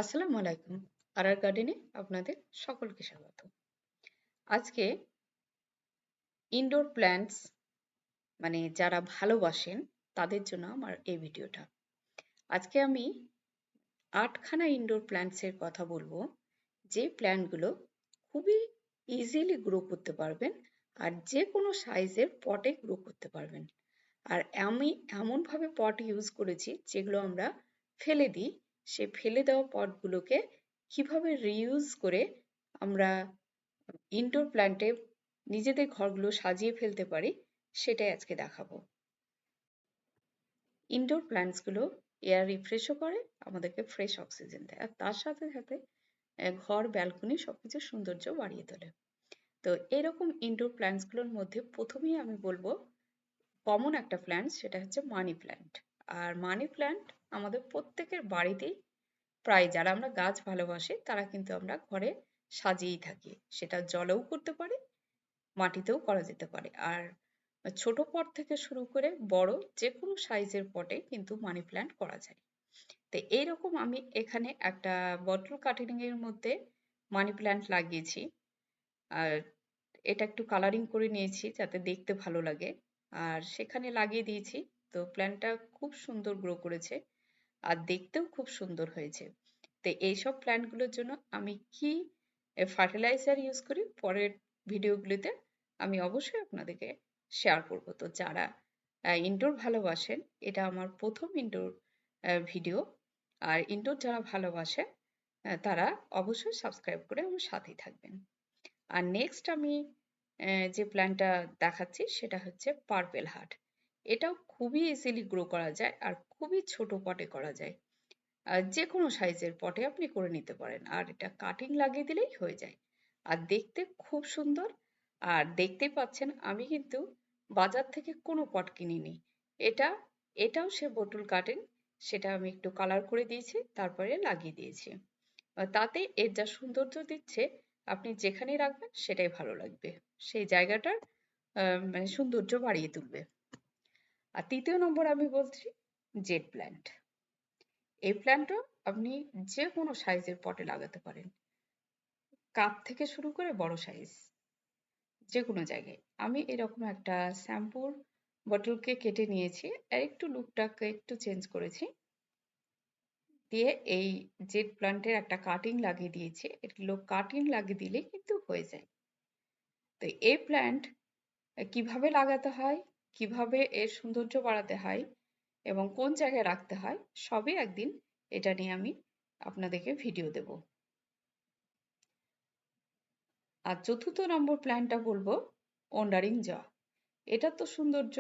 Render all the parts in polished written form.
আসসালামু আলাইকুম। আর গার্ডেনে আপনাদের সকলকে স্বাগত। আজকে ইনডোর প্ল্যান্টস মানে যারা ভালোবাসেন তাদের জন্য আমার এই ভিডিওটা। আজকে আমি ৮ খানা ইনডোর প্ল্যান্টস এর কথা বলবো, যে প্ল্যান্টগুলো খুবই ইজিলি গ্রো করতে পারবেন আর যে কোনো সাইজের পটে গ্রো করতে পারবেন। আর আমি এমনভাবে পট ইউজ করেছি যেগুলো আমরা ফেলে দিই, সে ফেলে দেওয়া পটগুলোকে কিভাবে রিইউজ করে আমরা ইনডোর প্ল্যান্টে নিজেদের ঘরগুলো সাজিয়ে ফেলতে পারি, সেটাই আজকে দেখাবো। ইনডোর প্ল্যান্টসগুলো এয়ার রিফ্রেশও করে, আমাদেরকে ফ্রেশ অক্সিজেন দেয়, আর তার সাথে সাথে ঘর, ব্যালকনি সবকিছু সৌন্দর্য বাড়িয়ে তোলে। তো এরকম ইনডোর প্ল্যান্টসগুলোর মধ্যে প্রথমেই আমি বলবো কমন একটা প্ল্যান্ট, সেটা হচ্ছে মানি প্ল্যান্ট। আর মানি প্ল্যান্ট আমাদের প্রত্যেকের বাড়িতেই, প্রায় যারা আমরা গাছ ভালোবাসি তারা কিন্তু আমরা ঘরে সাজিয়েই থাকি। সেটা জলেও করতে পারি, মাটিতেও করা যেতে পারে। আর ছোট পট থেকে শুরু করে বড় যে কোনো সাইজের পটে কিন্তু মানি প্ল্যান্ট করা যায়। তো এইরকম আমি এখানে একটা বটল কাটিং এর মধ্যে মানি প্ল্যান্ট লাগিয়েছি। আর এটা একটু কালারিং করে নিয়েছি যাতে দেখতে ভালো লাগে, আর সেখানে লাগিয়ে দিয়েছি। তো প্ল্যান্টটা খুব সুন্দর গ্রো করেছে আর দেখতেও খুব সুন্দর হয়েছে। তো এইসব প্ল্যান্টগুলোর জন্য আমি কি ফার্টিলাইজার ইউজ করি পরের ভিডিওগুলিতে আমি অবশ্যই আপনাদেরকে শেয়ার করব। তো যারা ইনডোর ভালোবাসেন, এটা আমার প্রথম ইনডোর ভিডিও। আর ইনডোর যারা ভালোবাসে তারা অবশ্যই সাবস্ক্রাইব করে আমার সাথেই থাকবেন। আর নেক্সট আমি যে প্ল্যান্টটা দেখাচ্ছি সেটা হচ্ছে পার্পেল হার্ট। এটাও খুবই ইজিলি গ্রো করা যায় আর খুবই ছোট পটে করা যায়। যে কোনো সাইজের পটে আপনি করে নিতে পারেন, আর এটা কাটিং লাগিয়ে দিলেই হয়ে যায়। আর দেখতে খুব সুন্দর। আর দেখতেই পাচ্ছেন আমি কিন্তু বাজার থেকে কোনো পট কিনিনি। এটা এটাও সে বোটল কাটিং, সেটা আমি একটু কালার করে দিয়েছি, তারপরে লাগিয়ে দিয়েছি। তাতে এর যা সৌন্দর্য দিচ্ছে, আপনি যেখানেই রাখবেন সেটাই ভালো লাগবে, সেই জায়গাটার মানে সৌন্দর্য বাড়িয়ে তুলবে। আর তৃতীয় নম্বর আমি বলছি জেড প্ল্যান্ট। এই প্ল্যান্টও আপনি যে কোনো সাইজের পটে লাগাতে পারেন, কাপ থেকে শুরু করে বড় সাইজ যে কোনো জায়গায়। আমি এরকম একটা শ্যাম্পুর বটলকে কেটে নিয়েছি আর একটু লুকটাকে একটু চেঞ্জ করেছি, দিয়ে এই জেড প্ল্যান্টের একটা কাটিং লাগিয়ে দিয়েছি। এগুলো কাটিং লাগিয়ে দিলে কিন্তু হয়ে যায়। তো এই প্ল্যান্ট কিভাবে লাগাতে হয়, কিভাবে এর সৌন্দর্য বাড়াতে হয় এবং কোন জায়গায় রাখতে হয়, সবই একদিন এটা নিয়ে আমি আপনাদেরকে ভিডিও দেব। আর চতুর্থ নম্বর প্ল্যান্টটা বলবো ওন্ডারিং জ। এটা তো সৌন্দর্য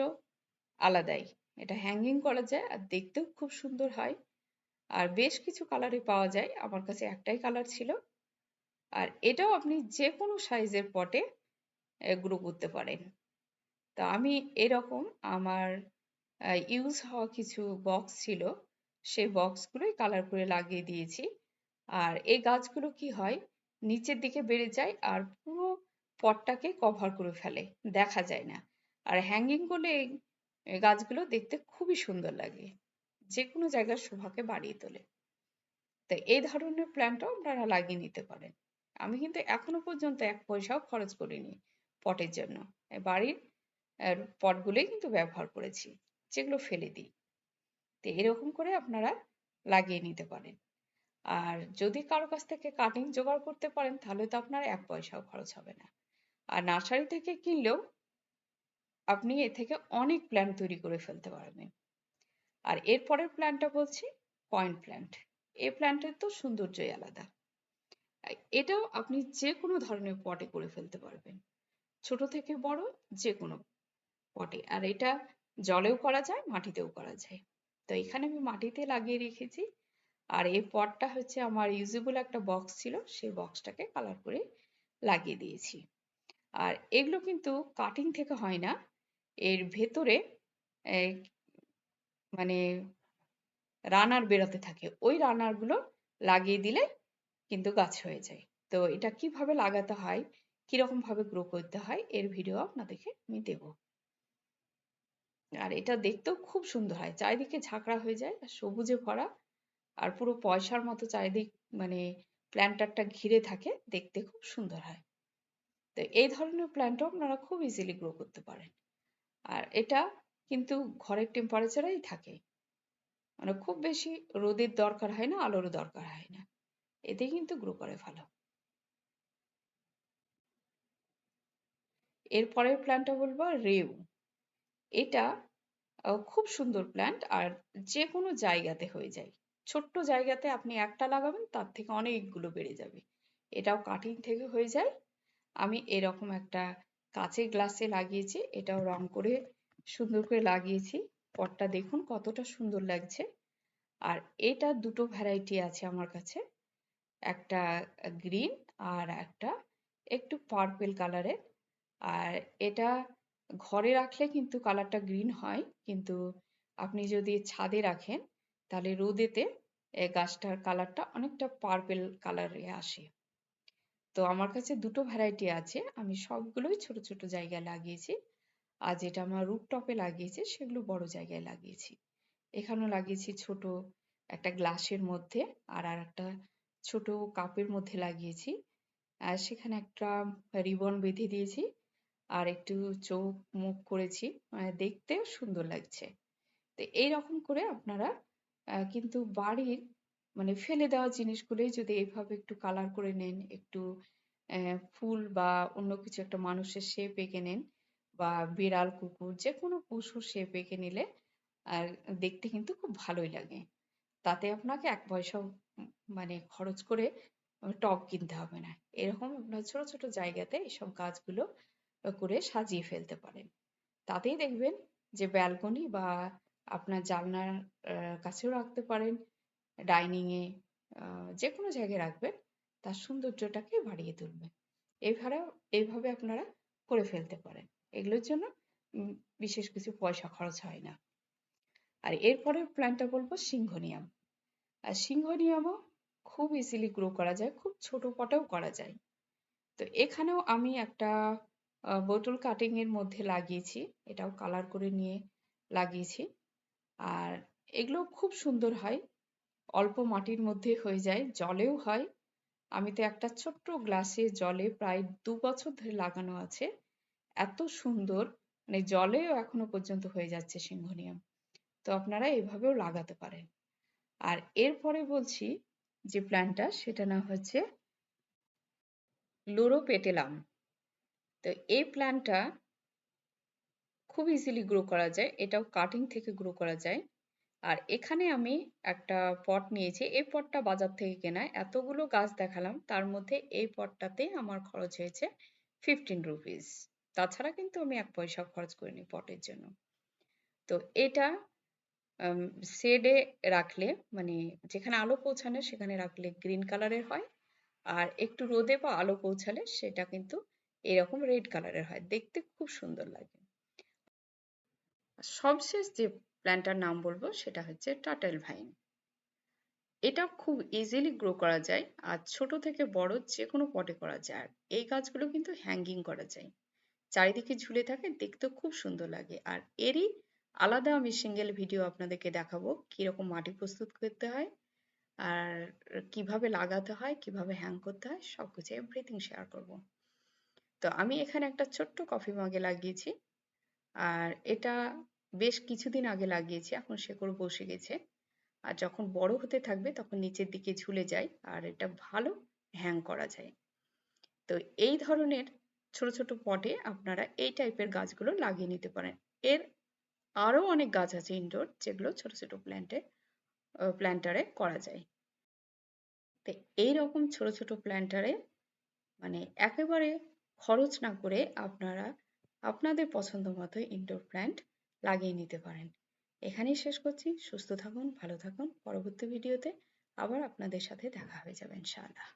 আলাদাই। এটা হ্যাঙ্গিং করা যায় আর দেখতেও খুব সুন্দর হয়। আর বেশ কিছু কালারে পাওয়া যায়, আমার কাছে একটাই কালার ছিল। আর এটাও আপনি যে কোনো সাইজের পটে গ্রো করতে পারেন। তো আমি এরকম আমার ইউজ হওয়া কিছু বক্স ছিল, সেই বক্সগুলোই কালার করে লাগিয়ে দিয়েছি। আর এই গাছগুলো কি হয়, নিচের দিকে বেড়ে যায় আর পুরো পটটাকে কভার করে ফেলে, দেখা যায় না। আর হ্যাঙ্গিং করলে এই এই গাছগুলো দেখতে খুবই সুন্দর লাগে, যে কোনো জায়গার শোভাকে বাড়িয়ে তোলে। তো এই ধরনের প্ল্যান্টও আপনারা লাগিয়ে নিতে পারেন। আমি কিন্তু এখনো পর্যন্ত ১ পয়সাও খরচ করিনি পটের জন্য। বাড়ির পটগুলোই কিন্তু ব্যবহার করেছি, যেগুলো ফেলে দিই। তো এরকম করে আপনারা লাগিয়ে নিতে পারেন। আর যদি কারো কাছ থেকে কাটিং জোগাড় করতে পারেন তাহলে তো আপনার ১ পয়সাও খরচ হবে না। আর নার্সারি থেকে কিনলেও আপনি এ থেকে অনেক প্ল্যান্ট তৈরি করে ফেলতে পারবেন। আর এর পরের প্ল্যান্টটা বলছি পয়েন্ট প্ল্যান্ট। এই প্ল্যান্টের তো সৌন্দর্যই আলাদা। এটাও আপনি যে কোনো ধরনের পটে করে ফেলতে পারবেন, ছোট থেকে বড় যে কোনো পটে। আর এটা জলেও করা যায়, মাটিতেও করা যায়। তো এখানে আমি মাটিতে লাগিয়ে রেখেছি। আর এই পটটা হচ্ছে আমার ইউজেবল একটা বক্স ছিল, সেই বক্সটাকে কালার করে লাগিয়ে দিয়েছি। আর এগুলো কিন্তু কাটিং থেকে হয় না, এর ভেতরে আহ, মানে রানার বেরোতে থাকে, ওই রানার গুলো লাগিয়ে দিলে কিন্তু গাছ হয়ে যায়। তো এটা কিভাবে লাগাতে হয়, কিরকম ভাবে গ্রো করতে হয়, এর ভিডিও আপনাদেরকে আমি দেবো। আর এটা দেখতেও খুব সুন্দর হয়, চারিদিকে ঝাঁকড়া হয়ে যায় আর সবুজে ভরা। আর পুরো পয়সার মতো চারিদিক মানে প্ল্যান্টারটা ঘিরে থাকে, দেখতে খুব সুন্দর হয়। তো এই ধরনের প্ল্যান্টও আপনারা খুব ইজিলি গ্রো করতে পারেন। আর এটা কিন্তু ঘরের টেম্পারেচারেই থাকে, মানে খুব বেশি রোদের দরকার হয় না, আলোরও দরকার হয় না, এতে কিন্তু গ্রো করে ভালো। এরপরের প্ল্যান্টটা বলবো রেউ। এটা খুব সুন্দর প্ল্যান্ট, আর যে কোনো জায়গাতে হয়ে যায়। ছোট্ট জায়গাতে আপনি একটা লাগাবেন, তার থেকে অনেকগুলো বেড়ে যাবে। এটাও কাটিং থেকে হয়ে যায়। আমি এরকম একটা কাঁচের গ্লাসে লাগিয়েছি, এটাও রং করে সুন্দর করে লাগিয়েছি। পটটা দেখুন কতটা সুন্দর লাগছে। আর এটা দুটো ভ্যারাইটি আছে আমার কাছে, একটা গ্রিন আর একটা একটু পার্পেল কালারের। আর এটা ঘরে রাখলে কিন্তু কালারটা গ্রিন হয়, কিন্তু আপনি যদি ছাদে রাখেন তাহলে রোদেতে গাছটার কালারটা অনেকটা পার্পেল কালারে আসে। তো আমার কাছে দুটো ভ্যারাইটি আছে, আমি সবগুলোই ছোট ছোট জায়গায় লাগিয়েছি। আর যেটা আমার রুফটপে লাগিয়েছি সেগুলো বড় জায়গায় লাগিয়েছি। এখানেও লাগিয়েছি ছোট একটা গ্লাসের মধ্যে, আর একটা ছোট কাপের মধ্যে লাগিয়েছি। আর সেখানে একটা রিবন বেঁধে দিয়েছি, আর একটু চোখ মুখ করেছি, মানে দেখতেও সুন্দর লাগছে। তো এইরকম করে আপনারা কিন্তু বাড়ির মানে ফেলে দেওয়া জিনিসগুলোই যদি এইভাবে একটু কালার করে নেন, একটু ফুল বা অন্য কিছু একটা মানুষের শেপ এঁকে নেন, বা বিড়াল কুকুর যে কোনো পশুর শেপ এঁকে নিলে আর দেখতে কিন্তু খুব ভালোই লাগে। তাতে আপনাকে এক পয়সাও মানে খরচ করে টব কিনতে হবে না। এরকম আপনার ছোট ছোট জায়গাতে এসব গাছগুলো করে সাজিয়ে ফেলতে পারেন। তাতেই দেখবেন যে ব্যালকনি বা আপনার জানলার কাছেও রাখতে পারেন, ডাইনিং এ যে কোনো জায়গায় রাখবেন, তার সৌন্দর্যটাকে বাড়িয়ে তুলবে। এভাবে এইভাবে আপনারা করে ফেলতে পারেন। এগুলোর জন্য উম, বিশেষ কিছু পয়সা খরচ হয় না। আর এরপরের প্ল্যানটা বলবো সিংঘোনিয়াম। আর সিংঘোনিয়ামও খুব ইজিলি গ্রো করা যায়, খুব ছোট পটেও করা যায়। তো এখানেও আমি একটা বোতল কাটিং এর মধ্যে লাগিয়েছি, এটাও কালার করে নিয়ে লাগিয়েছি। আর এগুলো খুব সুন্দর হয়, অল্প মাটির মধ্যে হয়ে যায়, জলেও হয়। আমি তো একটা ছোট্ট গ্লাসে জলে প্রায় 2 বছর ধরে লাগানো আছে, এত সুন্দর, মানে জলেও এখনো পর্যন্ত হয়ে যাচ্ছে সিংঘোনিয়াম। তো আপনারা এভাবেও লাগাতে পারেন। আর এরপরে বলছি যে প্ল্যান্টটা, সেটা না হচ্ছে লোরোপেটেলাম। তো এই প্ল্যান্টটা খুব ইজিলি গ্রো করা যায়, এটাও কাটিং থেকে গ্রো করা যায়। আর এখানে আমি একটা পট নিয়েছি, এই পটটা বাজার থেকে কেনা। এতগুলো গাছ দেখালাম, তার মধ্যে এই পটটাতে আমার খরচ হয়েছে 15 রুপিস। তাছাড়া কিন্তু আমি এক পয়সা খরচ করিনি পটের জন্য। তো এটা শেডে রাখলে, মানে যেখানে আলো পৌঁছানো সেখানে রাখলে গ্রিন কালারের হয়, আর একটু রোদে বা আলো পৌঁছালে সেটা কিন্তু এরকম রেড কালারের হয়, দেখতে খুব সুন্দর লাগে। সবশেষ যে প্ল্যান্টটার নাম বলবো সেটা হচ্ছে টার্টেল ভাইন। এটা খুব ইজিলি গ্রো করা যায়, আর ছোট থেকে বড় যে কোনো পটে করা যায়। আর এই গাছগুলো কিন্তু হ্যাঙ্গিং করা যায়, চারিদিকে ঝুলে থাকে, দেখতেও খুব সুন্দর লাগে। আর এরই আলাদা আমি সিঙ্গেল ভিডিও আপনাদেরকে দেখাবো কিরকম মাটি প্রস্তুত করতে হয়, আর কিভাবে লাগাতে হয়, কিভাবে হ্যাং করতে হয়, সবকিছু এভরিথিং শেয়ার করব। তো আমি এখানে একটা ছোট্ট কফি মগে লাগিয়েছি, আর এটা বেশ কিছুদিন আগে লাগিয়েছি, এখন শেকড় বসে গেছে। আর যখন বড় হতে থাকবে তখন নিচের দিকে ঝুলে যায়, আর এটা ভালো হ্যাং করা যায়। তো এই ধরনের ছোট ছোট পটে আপনারা এই টাইপের গাছগুলো লাগিয়ে নিতে পারেন। এর আরো অনেক গাছ আছে ইনডোর, যেগুলো ছোট ছোট প্ল্যান্টারে করা যায়। তো এইরকম ছোট ছোট প্ল্যান্টারে মানে একেবারে খরচ না করে আপনারা আপনাদের পছন্দ মতো ইনডোর প্ল্যান্ট লাগিয়ে নিতে পারেন। এখানেই শেষ করছি। সুস্থ থাকুন, ভালো থাকুন। পরবর্তী ভিডিওতে আবার আপনাদের সাথে দেখা হয়ে যাবে ইনশাআল্লাহ।